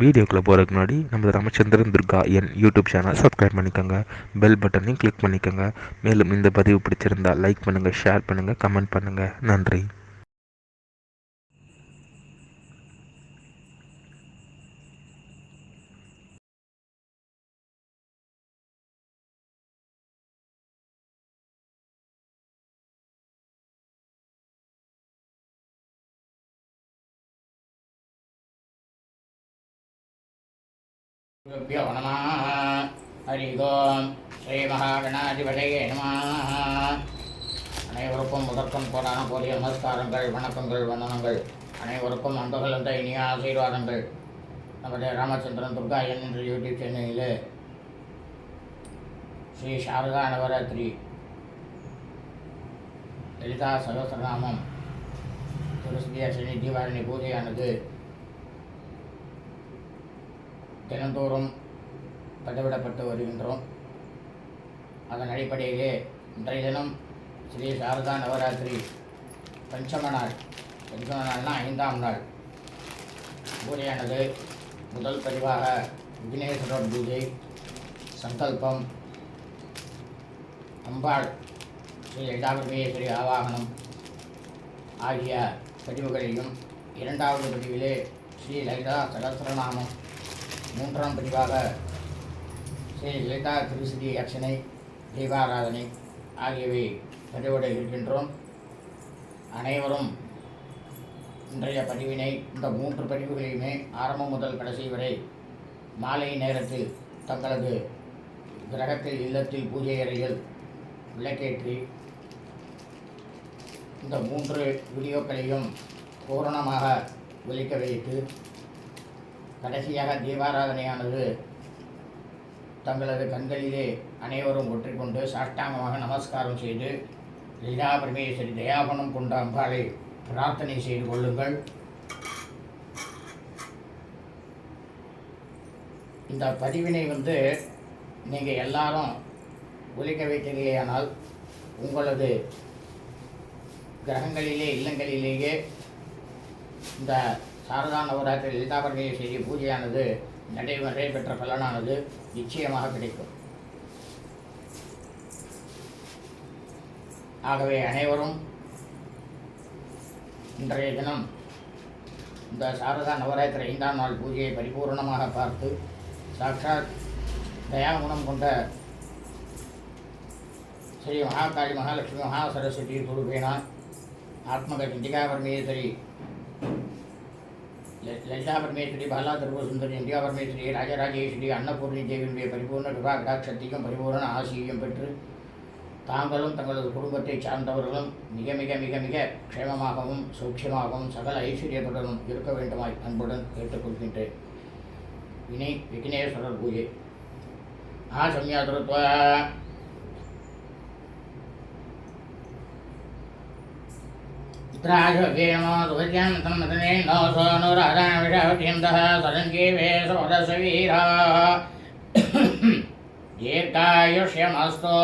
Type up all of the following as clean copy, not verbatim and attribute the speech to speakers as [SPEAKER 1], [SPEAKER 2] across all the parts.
[SPEAKER 1] வீடியோக்குள்ளே போகிறதுக்கு முன்னாடி நம்ம ராமச்சந்திரன் துர்கா என் யூடியூப் சேனல் சப்ஸ்கிரைப் பண்ணிக்கோங்க, பெல் பட்டனையும் கிளிக் பண்ணிக்கோங்க. மேலும் இந்த பதிவு பிடிச்சிருந்தால் லைக் பண்ணுங்கள், ஷேர் பண்ணுங்கள், கமெண்ட் பண்ணுங்கள். நன்றி.
[SPEAKER 2] गुरुभ्यो नमः. हरि ओम. ஸ்ரீ மகாகணாதிபதியே நமः. அனைவருக்கும் முதற்கும் கோடான கோடிய நமஸ்காரங்கள், வணக்கங்கள், வந்தனங்கள். அனைவருக்கும் அன்புகள் என்ற இனிய ஆசீர்வாதங்கள். நமது ராமச்சந்திரன் துர்கா என்ற யூடியூப் சேனலில் ஸ்ரீ சாரதா நவராத்திரி லலிதா சகஸ்ரநாமம் துளசி சனி தீபாவளி பூஜையானது தினந்தோறும் பதிவிடப்பட்டு வருகின்றோம். அதன் அடிப்படையிலே இன்றைய தினம் ஸ்ரீ சாரதா நவராத்திரி பஞ்சம நாள்னா 5ஆம் நாள் பூஜையானது முதல் பதிவாக விக்னேஸ்வரர் பூஜை, சங்கல்பம், அம்பாள் ஸ்ரீ லலிதாபரமேஸ்வரி ஆவாகனம் ஆகிய பதிவுகளையும், 2வது பதிவிலே ஸ்ரீ லலிதா சகஸ்ரநாமம், 3ஆம் பதிவாக ஸ்ரீ லலிதா திருஸ்ரீ அர்ச்சனை, தீபாராதனை ஆகியவை பதிவிட இருக்கின்றோம். அனைவரும் இன்றைய பதிவினை, இந்த 3 பதிவுகளையுமே ஆரம்பம் முதல் கடைசி வரை மாலை நேரத்தில் தங்களது கிரகத்தில், இல்லத்தில், பூஜை அறையில் விளக்கேற்றி இந்த 3 வீடியோக்களையும் பூரணமாக ஒலிக்க வைத்து, கடைசியாக தீபாராதனையானது தங்களது கண்களிலே அனைவரும் ஒற்றிக்கொண்டு சாஷ்டாங்கமாக நமஸ்காரம் செய்து லலிதா பரமேஸ்வரி தயாபனம் கொண்ட அம்பாளை பிரார்த்தனை செய்து கொள்ளுங்கள். இந்த பதிவினை நீங்கள் எல்லாரும் ஒலிக்க வைத்தீர்களேயானால் உங்களது கிரகங்களிலே, இல்லங்களிலேயே இந்த சாரதா நவராத்திரி லலிதா பரமேஸ்வரி பூஜையானது நடைபெற்ற பலனானது நிச்சயமாக கிடைக்கும். ஆகவே அனைவரும் இன்றைய தினம் இந்த சாரதா நவராத்திரி 5ஆம் நாள் பூஜையை பரிபூர்ணமாக பார்த்து, சாட்சாத் தயாகுணம் கொண்ட ஸ்ரீ மகாகாளி, மகாலட்சுமி, மகா சரஸ்வதி சுரூபேனா ஆத்மக சண்டிகா பரமேஸ்வரி, லலிதா பரமேஸ்வரி, பாலா திரிபுர சுந்தரி, இந்தியா பரமேஸ்வரி, ராஜராஜேஸ்வரி, அன்னபூர்ணி தேவியுடைய பரிபூர்ண கிருபா கடாட்சத்தையும் பரிபூர்ண ஆசியையும் பெற்று தாங்களும் தங்களது குடும்பத்தை சார்ந்தவர்களும் மிக மிக மிக மிக க்ஷேமமாகவும் சௌக்கியமாகவும் சகல ஐஸ்வர்யத்துடனும் இருக்க வேண்டுமாய் அன்புடன் கேட்டுக்கொள்கின்றேன். இனி விக்னேஸ்வரர் பூஜை. ஆசம்யாதுருத்வா ुभ्यान्तमदने नो सोऽनुराधाविषावत्यन्तः सदञ्जीवे सोदसवीराः दीर्घायुष्यमस्तु.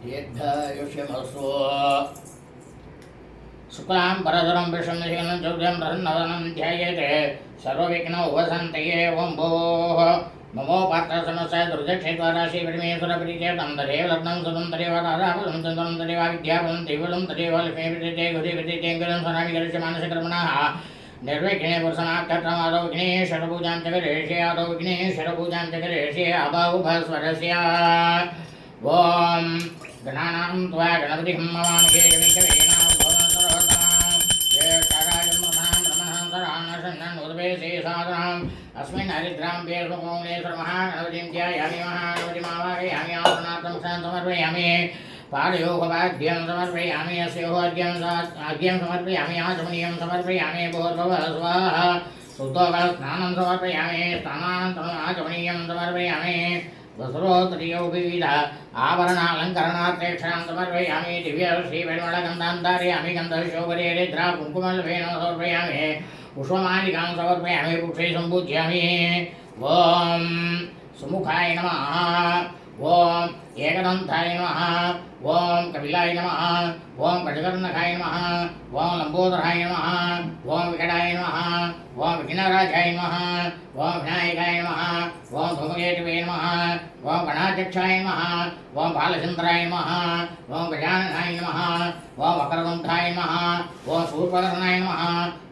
[SPEAKER 2] दीर्घायुष्यमस्तु. शुक्लां परधरं विष्णुशेनं चौर्यं प्रसन्नवदनं ध्यायेते सर्वविघ्न उपशान्तये. ओं भोः नमो पात्रसमस्ताय दुर्दक्षेत्वाराशि परमेश्वरप्रीत्यर्थं तदेव लग्नं सुतं तदेव राधापदं चन्द्रं तदेव विद्यापदं देवलं तदेव लक्ष्मीप्रतीते गुरुप्रतीते गुरुं स्वनामि गरुष्य मानसकर्मणः निर्विघ्ने पुरुषनाथमादौ विघ्नेश्वरपूजां च करिष्ये. आदौ विघ्नेश्वरपूजां च करिष्ये. अभावुभस्वरस्य. ॐ गणानां त्वा गणपतिं ममानके गणेशवेना अस्मिन् हरिद्रां वेशमुखोमेश्वर महागणपतिं ध्यायामि. महागणपतिमावाहयामि. आसनार्थं समर्पयामि. पादयोगवाद्यं समर्पयामि. अस्योर्घ्यं समर्पयामि. आचमनीयं समर्पयामि. भूर्भुवः स्वाहा. शुद्धोदकस्नानं समर्पयामि. स्नानानन्तरम् आचमनीयं समर्पयामि. वस्त्रोत्तरीयो विविध आभरणालङ्करणार्थेक्षां समर्पयामि. दिव्यश्रीपरिमलगन्धान् धारयामि. गन्धशोभरेद्रा कुङ्कुमलभेन समर्पयामि. पुष्पमालिकां समर्पयामि. पुष्पे सम्पूज्यामि. ॐ सुमुखाय नमः। ओम एकदंताय नमः। ओम कपिलाय नमः। ओम गजकर्णकाय नमः। ओम लंबोदराय नमः। ओम विकटाय नमः। ओम विघ्नराजाय नमः। ओम विनायकाय नमः। ओम धूमकेतवे नमः। ओम गणाध्यक्षाय नमः। ओम बालचंद्राय नमः। ओम गजाननाय नमः। ओम वक्रतुण्डाय नमः। ओम शूर्पकर्णाय नमः।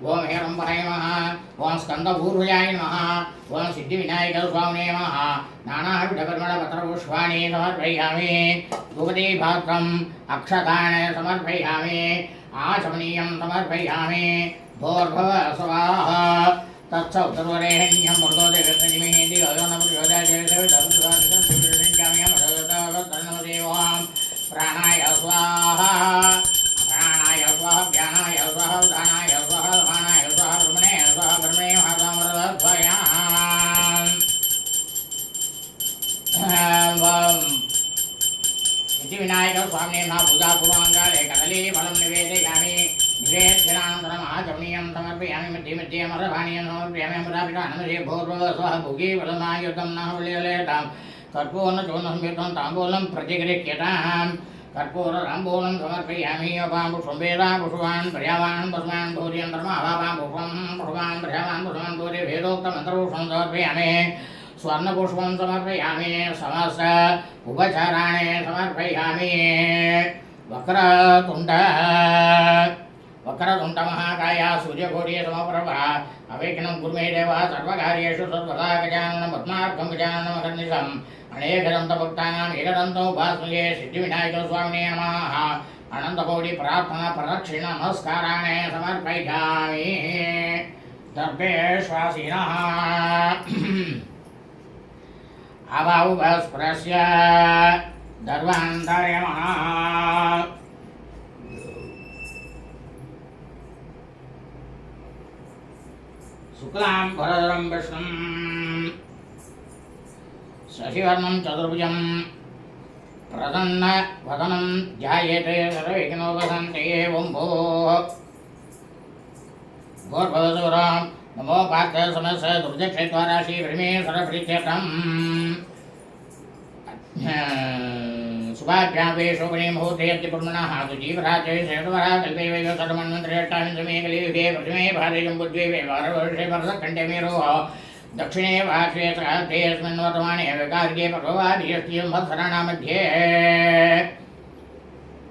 [SPEAKER 2] ओम हेरम्बाय नमः। ओम स्कंदपूर्वजाय नमः। ओम सिद्धिविनायक स्वामिने नमः। नानाविधपरिमलपत्रपुष्पाणि समर्पयामि। धूपदीपात्रम् अक्षतान् समर्पयामि। आचमनीयं समर्पयामि। भोर्भुवः स्वाहा। तत्सवितुर्वरेण्यं भर्गो देवस्य धियो यो न प्रचोदयात्। प्राणाय स्वाहा। प्राणाय स्वाहा ज्ञानाय स्वाहा उदानाय स्वाहा समानाय स्वाहा ब्रह्मणे स्वाहा ब्रह्मणे महासामरध्वयाम्। विनायक स्वामी पूजा पूर्वांगाले कदली फलं निवेदयामि। निवेद्यानन्तरम् आचमनीयं समर्पयामि। मध्ये मध्ये मरभाणीयं समर्पयामि। अमराभिरानमसे भूर्भुवः स्वः भुगी फलमायुतं नः बलिलेताम्। कर्पूर्णचूर्णसंयुक्तं ताम्बूलं प्रतिगृह्यताम्। कर्पूरताम्बूलं समर्पयामि। अपां पुष्पं वेदां पुष्पान् पर्यावान् पुष्पान् भूर्यन्तरमावापां पुष्पं पुष्पान् पर्यावान् पुष्पान् भूर्य वेदोक्तमन्त्रपुष्पं समर्पयामि। स्वर्णपुष्पं समर्पयामि। समस्त उपचाराणि समर्पयामि। वक्रतुण्डमहाकाय सूर्यकोटि समप्रभा अवेकनं कुर्मे देव सर्वकार्येषु सर्वदा। गजाननं पद्मार्कं गजाननमहर्निशम् अनेकदन्तभक्तानाम् एकदन्तोपास्महे। सिद्धिविनायकस्वामिने नमः। अनन्तकोटि प्रार्थना प्रदक्षिण नमस्काराणि समर्पयामि। दर्भेश्वासिनः अवाउपस्पृश्य दर्वान्तर्यमः। शुक्लां भरधरं विष्णुं शशिवर्णं चतुर्भुजं प्रसन्नवदनं ध्यायेते सर्वविघ्नोपशान्तये। ओं भूर्भुवस्सुरां नमो पार्थाय समस्य दुर्जक्षेत्वारा श्रीपरमेश्वरप्रीत्यर्थम्। शुभाभ्यावे शोभने मुहूर्ते यद्यपुर्मणः जीवराजे श्रेष्ठवरा कल्पे वै सर्वमन्वन्त्रेष्टाविंशमे कलियुगे प्रथमे भारते जम्बुद्वीपे भारतवर्षे भरतखण्डे मेरोः दक्षिणे वार्षे सहस्रेऽस्मिन् वर्तमाने विकार्ये पर्ववादियस्ति संवत्सराणां मध्ये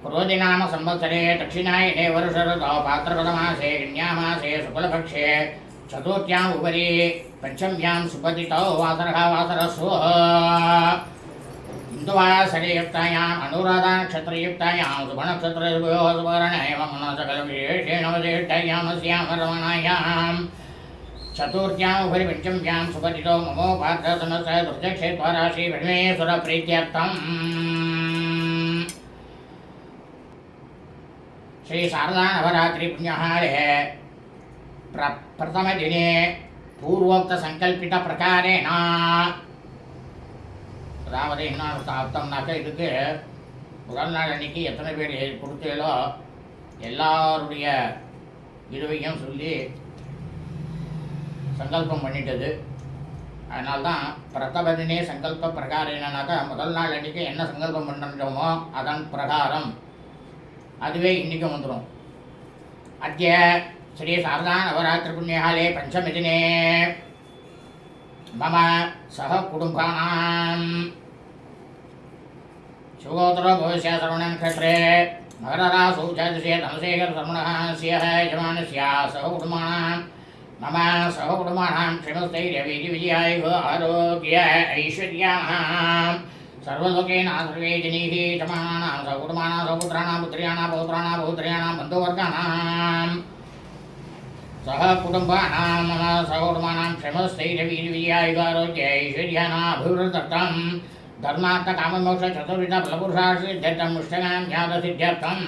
[SPEAKER 2] क्रोधिनाम संवत्सरे दक्षिणायने वर्षऋतौ भाद्रपदमासे कन्यामासे शुक्लपक्षे चतुर्थ्याम् उपरि पञ्चम्यां सुपतितौ वासरः वासरस्व। हिन्दुवासरयुक्तायाम् अनुराधा नक्षत्रयुक्तायां शुभनक्षत्रयोः सुवर्णे सकलविशेषेण वसिष्ठायां स्यामरमणायां चतुर्थ्याम् उपरि पञ्चम्यां सुपतितौ ममो पात्रसमस्य दुर्जक्षेत्वारा श्रीपरमेश्वरप्रीत्यर्थम्। श्री शारदा नवरात्रि पुण्यहारे प्रथम दिने पूर्वोक्त संकल्पित प्रकारेण அதாவது என்ன அர்த்தம்னாக்கா இதுக்கு முதல் நாள் அன்னைக்கு எத்தனை பேர் கொடுத்தீங்களோ எல்லாருடைய இதுவையும் சொல்லி சங்கல்பம் பண்ணிட்டது. அதனால்தான் பிரதபதினே சங்கல்ப பிரகாரம் என்னன்னாக்கா முதல் நாள் அன்றைக்கி என்ன சங்கல்பம் பண்ணுறோமோ அதன் பிரகாரம் அதுவே இன்றைக்கும் வந்துடும். அத்திய ஸ்ரீ சாரதா நவராத்திரி புண்ணியாலே பஞ்சமி தினே मम सह कुटुम्बानां सुगोत्रो भविष्य श्रवणनक्षत्रे मकररासौ चतुर्थे धनशेखर श्रवणः स्यः यजमानस्य सह कुटुम्बानां मम सह कुटुम्बानां क्षमस्थैर्यवीर्यविजयायुः आरोग्य ऐश्वर्याणां सर्वलोकेन सर्वे जनीः यजमानानां सह कुटुम्बानां सपुत्राणां पुत्र्याणां पौत्राणां पौत्र्याणां बन्धुवर्गाणां सह कुटुम्बानां मम सकुटुम्बानां क्षमस्थैर्यवीर्यविजयायुगारोग्य ऐश्वर्याणाभिवृद्धर्थं धर्मार्थकाममोक्षचतुर्विधफलपुरुषार्थसिद्ध्यर्थं मुष्टगां ज्ञातसिद्ध्यर्थं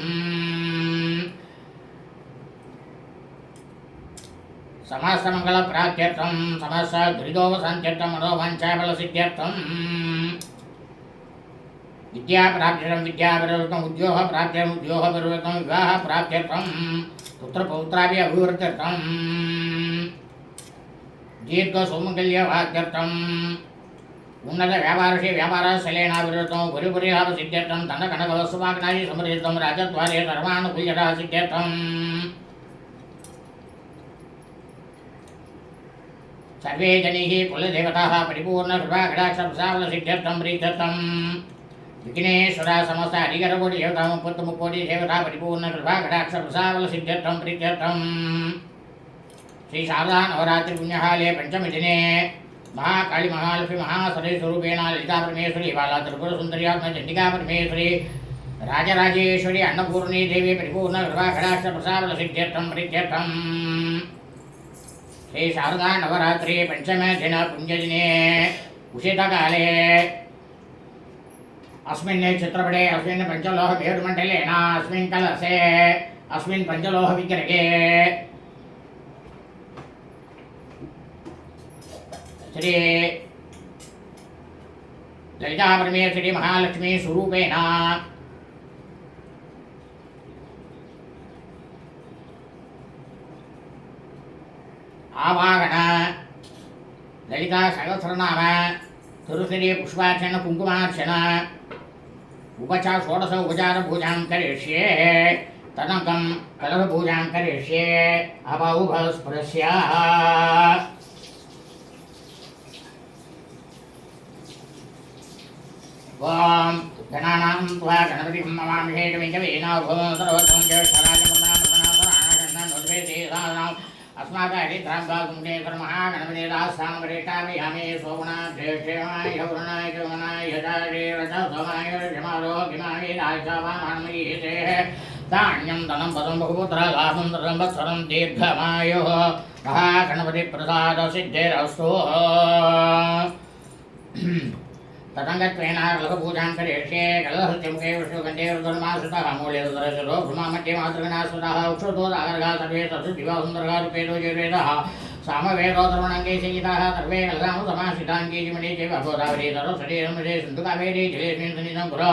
[SPEAKER 2] समस्तमङ्गलप्राप्त्यर्थं समस्तदुरितोपशान्त्यर्थं मनोवाञ्छाफलसिद्ध्यर्थं विद्याप्राप्त्यर्थं विद्यापरिवर्तनम् उद्योगप्राप्त्यर्थम् उद्योगपरिवर्तनं विवाहप्राप्त्यर्थं पुत्रपौत्राभि अभिवृद्ध्यर्थं दीर्घसौमङ्गल्यवाद्यर्थं उन्नत व्यापारशी व्यापारस्थलेनाभिवृद्धं पुरिपुरिलाभसिद्ध्यर्थं दण्डकनकवस्तुवाग्नायि समृद्धं राजद्वारे सर्वानुकूल्यता सिद्ध्यर्थम् सर्वे जनीः कुलदेवताः परिपूर्णकृपाकटाक्षप्रसादसिद्ध्यर्थं प्रीत्यर्थं विघ्नेश्वरा समस्त हरिहरकोटि देवता मुक्कोटि देवता परिपूर्णकृपाकटाक्षप्रसादसिद्ध्यर्थं प्रीत्यर्थं श्री शारदा नवरात्रि पुण्यकाले पंचमी दिने महाकाली महालक्ष्मी महासरस्वती स्वरूपेण ललिता परमेश्वरी बाला त्रिपुरसुन्दर्यात्मा चण्डिका परमेश्वरी राजराजेश्वरी अन्नपूर्णी देवी परिपूर्णकृपाकटाक्षप्रसादसिद्ध्यर्थं प्रीत्यर्थं श्री शारदा नवरात्रि पंचमे दिन पुण्यदिने उषितकाले अस्मिन् चित्रपटे अस्मिन् पञ्चलोहभेरुमण्डलेन अस्मिन् कलशे अस्मिन् पञ्चलोहविग्रहे श्री ललिता परमेश्वरी महालक्ष्मी स्वरूपेण आवाहन ललिता सहस्रनाम तुलसी पुष्पार्चन कुंकुमार्चन उपचार षोडश उपचार पूजा करिष्ये तदनन्तरं कलश पूजा करिष्ये अभौभस्पृश्य ओम गणानां त्वा गणपतिं नमामहे कविं भवं सर्वतं ज्येष्ठराजमृतां अस्माकं गणपति दास्थानपरिष्ठापयामि शोभना ज्येष्ठेमाय गौरणाय गमनाय यजारे रजसमाय जमारोग्यमाय राजवामानमयीते धान्यं धनं पदं बहुपुत्र लाभं संवत्सरं दीर्घमायुः महागणपतिप्रसादसिद्धिरस्तु तदंगत्वेन कलशपूजां करिष्ये कलशमुखे विष्णुगन्धे रुद्रमाश्रितः मूले रुद्रशिरो भ्रूमामध्ये मातृगणाश्रितः उक्षुतो दागर्गाः सर्वे तत्सुद्धिवा सुन्दरगा रूपेतो जयवेदः सामवेदो सर्वणाङ्गे संहिताः सर्वे कलशामु समाश्रिताङ्गे जिमणे चैव गोदावरी सरस्वती नर्मदे सिन्धु कावेरी जलेऽस्मिन् सन्निधं पुरा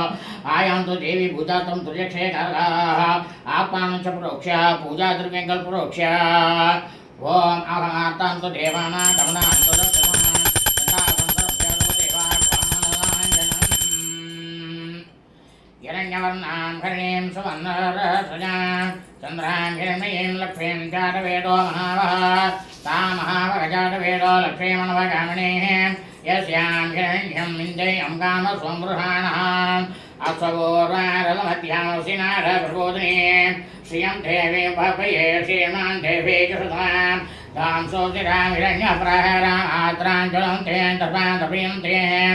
[SPEAKER 2] आयान्तु देवी पूजात्वं तुर्यक्षे कारकाः आत्मानं च प्रोक्ष्य पूजाद्रव्यं कल्प्रोक्ष्य ॐ अहमार्तान्तु देवानां कमलान्तु हिरण्यवर्णां हरिणीं सुवर्णरसजां चन्द्रां हिरण्मयीं लक्ष्मीं जातवेदो महावः तां महावगजातवेदो लक्ष्मीमनवगामिनीः यस्यां हिरण्यं विन्देयं कामस्वमृहाणः अश्वपूर्वारलमध्यांसिनारप्रबोधिनीं श्रियं देवीं भवये श्रीमां देवी जुषतां तां सोतिरां हिरण्यप्रहराम् आत्रां ज्वलन्तीं तर्पां तप्रियन्तीं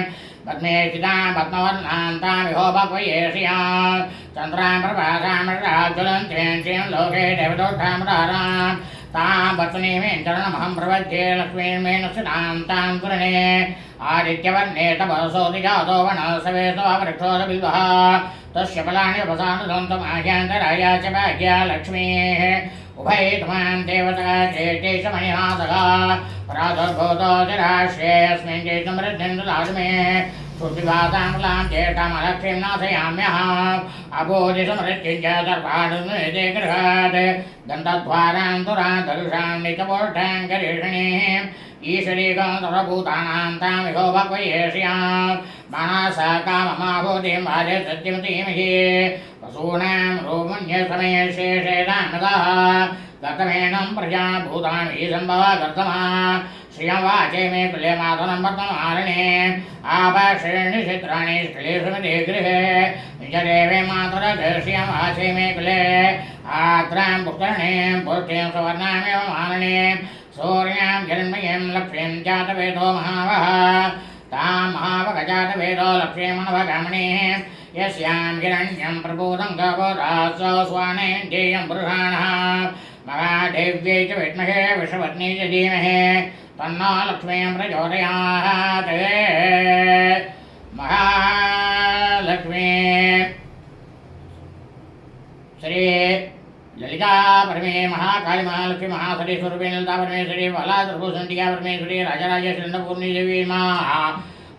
[SPEAKER 2] पद्मे स्थितां पद्मवर्णां तां विहो भवये श्रियां चन्द्रां प्रभासां ज्वलन्तीं श्रियं लोके देवदोत्थां तां वर्तनीमें चरणमहं प्रपद्ये लक्ष्मीं मे नक्षतां तां पुरणे आदित्यवर्णे तपसोऽधिजातो वनसवे स्ववृक्षोरबिल्वः तस्य फलानि उपसानुदन्तमाह्यान्तराया च भाग्या लक्ष्मीः उभयत्वां देवता चेतेशमणिनाथः प्रादुर्भूतो चिराश्रेयस्मिन् चेतमृद्धिन्दुलाजमे श्रुतिभासामलां चेष्टामलक्ष्मीं नाथयाम्यहम् अबोधिसमृत्युञ्च सर्वाणुमेते गृहात् दन्तद्वारां तुरां दरुषां नितपोष्ठां करिष्णीम् ईश्वरीकं सर्वभूतानां तां विभो भवये श्रियां मनसा काममाभूतिं वाजे सत्यमतीमहि पशूनां रोमण्यसमये शेषेदानदः गतमेनं प्रजा भूतानि सम्भवा कर्तमा श्रियं वाचे मे कुले मातनं वर्तमानने आभाषेणि चित्राणि स्क्लेशमिति गृहे निजदेवे मातरश्रियं वाचे मे कुले आत्रां पुत्रणीं पुष्टिं सुवर्णामेव मानने सूर्यां हिरण्मयीं लक्ष्मीं जातवेदो महावः तां महावगजातवेदो लक्ष्मीमनवगामिनीं यस्यां हिरण्यं प्रबोधं गवरासो स्वानेन्द्रियं पुरुषाणः महादेव्यै च विद्महे विश्वपत्नी च धीमहि तन्नो लक्ष्मीं प्रचोदयात् महालक्ष्मी श्री ललिता परमे महाकाली महालक्ष्मी महासती स्वरूपे ललिता परमेश्वरी बाला त्रिपुरसुन्दरी परमेश्वरी राजराजेश्वरी अन्नपूर्णी देवी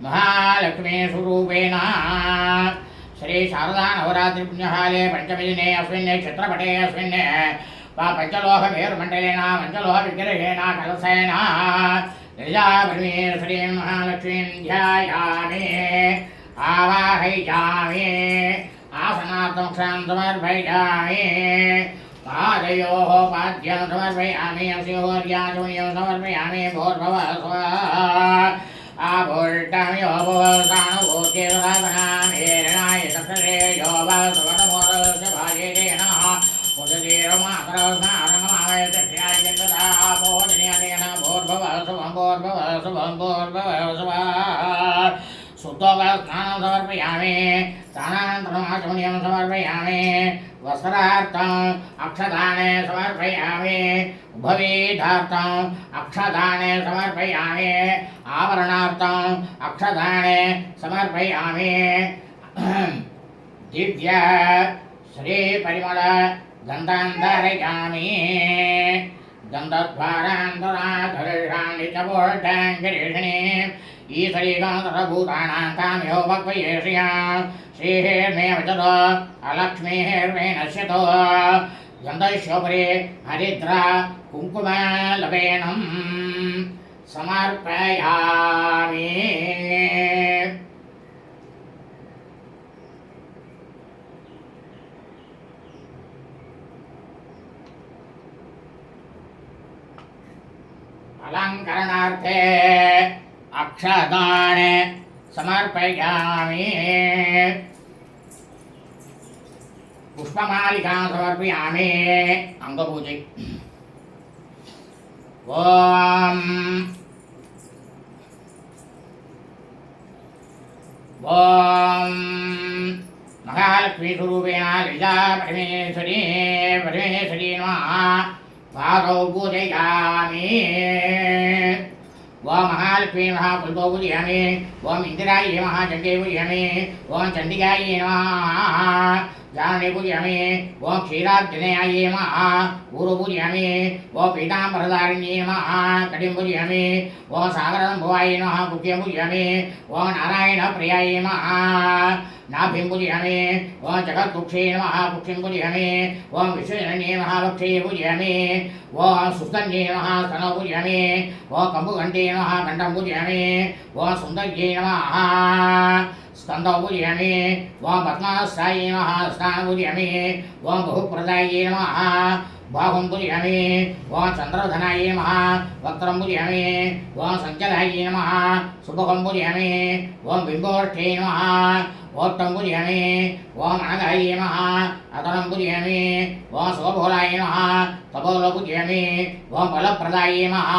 [SPEAKER 2] महालक्ष्मी स्वरूपेण श्री शारदा नवरात्रि पुण्यकाले पंचमी दिने अस्मिन् क्षेत्रपटे अस्मिन् पंचलोहभेरुमण्डलेन पंचलोहविग्रहेण कलशेन ललितापरमेश्वरीं महालक्ष्मीं ध्यायामि आवाहयामि आसनार्थं क्षां समर्पयामि पादयोः पाद्यं समर्पयामि अस्योर्याचमनीयं समर्पयामि भूर्भुवः स्वः आभूष्टामि भूसानुभूतिर्वनामेरणाय सक्षसे यो वा सुवर्णमोदस्य भाजेन मुदतीरमाकरस्नारङ्गमावय दक्षिणाय चन्द्रदा पूजनीयतेन भूर्भुवः शुभं भूर्भुवः शुभं भूर्भुवः शुभः शुद्धोपस्नानं समर्पयामि स्नानानन्तरमाचमनीयं समर्पयामि वस्त्रार्थम् अक्षदाने समर्पयामि उभवेदार्थम् अक्षदाने समर्पयामि आवरणार्थम् अक्षदाने समर्पयामि दिव्य श्रीपरिमळ गन्धान्धारयामि गन्धद्वारान्तराधरिषाणि च वोढाङ्गिरीषिणीम् ईश्वरीकान्तरभूतानां काम्यो भक्वयेष्या श्रीहेर्मे वचतो अलक्ष्मीहेर्मे नश्यतो गन्धस्योपरि हरिद्रा कुङ्कुमलवेणं समर्पयामि अलङ्करणार्थे अक्षदाने समर्पयामि पुष्पमालिकां समर्पयामि अंगपूजै ॐ महालक्ष्मीस्वरूपेण ललिता परमेश्वरी नमः पादौ पूजयामि ओम महालक्ष्मी महापुल्को पूजयामि ओम इंदिरायै महाचण्डे पूजयामि ओम चण्डिकायै नमः जानने पूजयामि ओम क्षीराब्जनयायै नमः ऊरु पूजयामि ओम पीताम्बरधारिण्यै नमः कटिं पूजयामि ओम सागरम्भवायै नमः कुक्यं पूजयामि ओम नारायणप्रियायै नमः नाभिं पूजयामि ओम जगत्कुक्षे नमः कुक्षिं पूजयामि ओम विश्वजनन्ये महाभक्षे पूजयामि ओम सुस्तन्ये नमः स्तनौ पूजयामि ओम कम्बुघण्टे नमः घण्टं पूजयामि ओम सुन्दर्ये नमः स्कन्दौ पूजयामि ओम पद्मास्थायै नमः स्नानं पूजयामि ओम बहुप्रदायै नमः बाहुं पूजयामि ओम चन्द्रधनायै नमः वक्त्रं पूजयामि ओम सञ्चलायै नमः सुभगं पूजयामि ओम बिम्बोष्ठे नमः ओट्टं पूजयामि ओम अनगायै नमः अतनं पूजयामि ओम शोभोलायै नमः तपोलो पूजयामि ओम बलप्रदायै नमः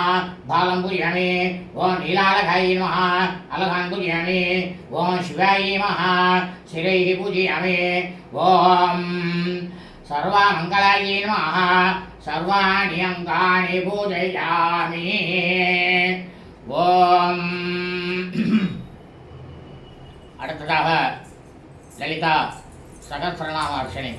[SPEAKER 2] बालं पूजयामि ओम नीलालघायै नमः अलघान् पूजयामि ओम शिवायै नमः शिरैः पूजयामि ओम सर्वमङ्गलायै नमः सर्वाणि अङ्गानि पूजयामि ओम அடுத்ததாக லலிதா சகஸ்ரநாம அர்ச்சனை